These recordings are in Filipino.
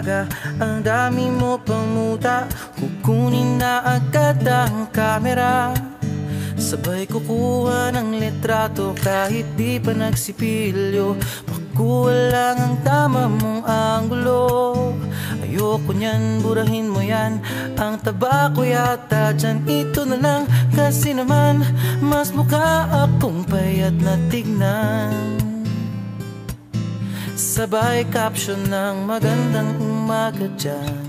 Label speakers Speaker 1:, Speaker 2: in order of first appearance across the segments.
Speaker 1: umaga, ang dami mo pang muta. Kukunin na agad ang kamera, sabay kukuha ng litrato kahit di pa nagsipilyo. Makuha lang ang tama mong anggulo. Ayoko niyan, burahin mo yan. Ang taba ko yata dyan, ito na lang. Kasi naman, mas mukha akong payat na tignan. Sabay caption ng magandang umaga dyan.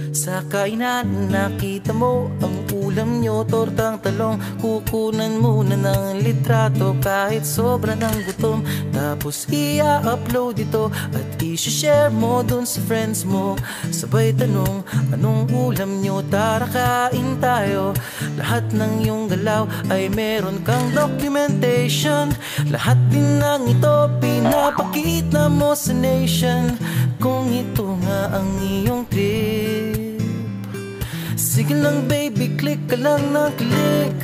Speaker 1: Sa kainan nakita mo ang ulam nyo, tortang talong. Kukunan muna ng litrato kahit sobra ng gutom. Tapos i-upload ito at i-share mo dun sa friends mo. Sabay tanong, anong ulam nyo? Tara kain tayo. Lahat ng iyong galaw ay meron kang documentation. Lahat din ng ito pinapakita mo sa nation. Kung ito nga ang iyong trip, sige lang baby, click ka lang ng click.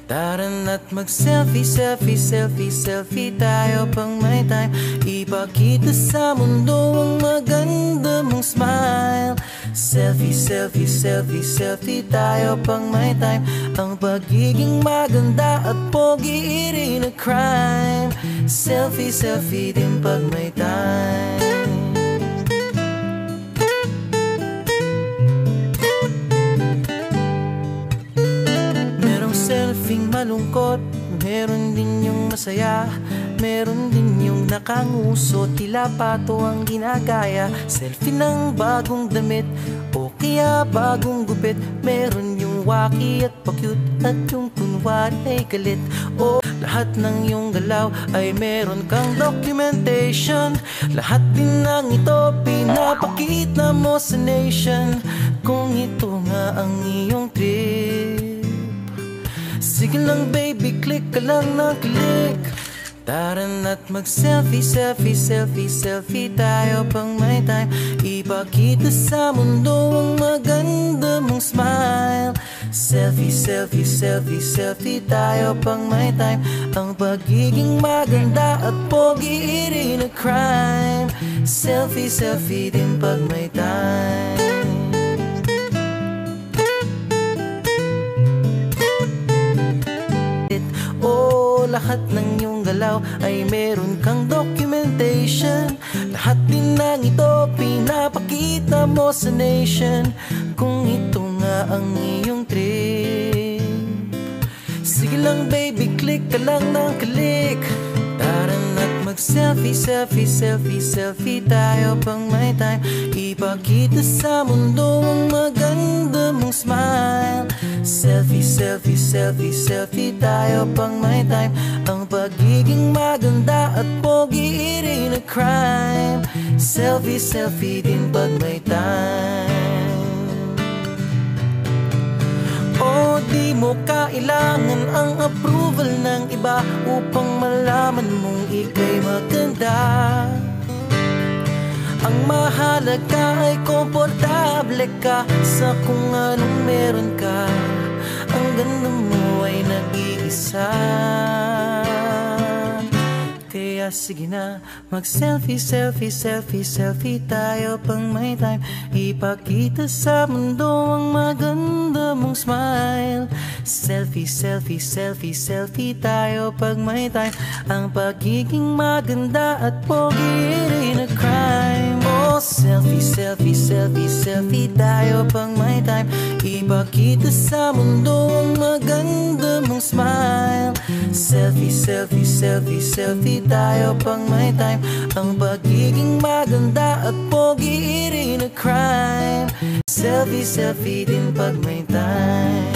Speaker 1: Tara na't mag-selfie, selfie, selfie, selfie tayo pang may time. Ipakita sa mundo ang maganda mong smile. Selfie, selfie, selfie, selfie tayo pang may time. Ang pagiging maganda at pogi rin na crime. Selfie, selfie din pag may time. Selfing malungkot, meron din yung masaya. Meron din yung nakanguso, tila pato ang ginagaya. Selfie ng bagong damit o kaya bagong gupit. Meron yung waki at pa-cute at yung kunwari ay galit. O lahat ng iyong galaw ay meron kang documentation. Lahat din ng ito pinapakita mo sa nation. Kung ito nga ang iyong trip, sige lang baby, click ka lang ng click. Tara na't mag-selfie, selfie, selfie, selfie tayo pang may time. Ipakita sa mundo ang maganda mong smile. Selfie, selfie, selfie, selfie tayo pang may time. Ang pagiging maganda at pogi rin na crime. Selfie, selfie din pag may time. Lahat ng iyong galaw ay meron kang documentation. Lahat din ng ito pinapakita mo sa nation. Kung ito nga ang iyong trip, sige lang baby, click ka lang ng click. Tara na't mag-selfie, selfie, selfie, selfie tayo pang may time. Ipakita sa mundo ang maganda mong smile. Selfie, selfie, selfie, selfie tayo pang may time. Ang pagiging maganda at pogi rin na crime. Selfie, selfie din pag may time. O di mo kailangan ang approval ng iba upang malaman mong ika'y maganda. Ang mahalaga ay komportable ka sa kung anong meron ka. Ang ganda mo ay nag-iisa. Kaya sige na, mag-selfie, selfie, selfie, selfie tayo pang may time. Ipakita sa mundo ang maganda mong smile. Selfie, selfie, selfie, selfie tayo pag may time. Ang pagiging maganda at pogi rin na crime. Oh, selfie, selfie, selfie, selfie tayo pang may time. Ipakita sa mundo ang maganda mong smile. Selfie, selfie, selfie, selfie tayo pang may time. Ang pagiging maganda at pogi rin na crime. Selfie, selfie din pag may time.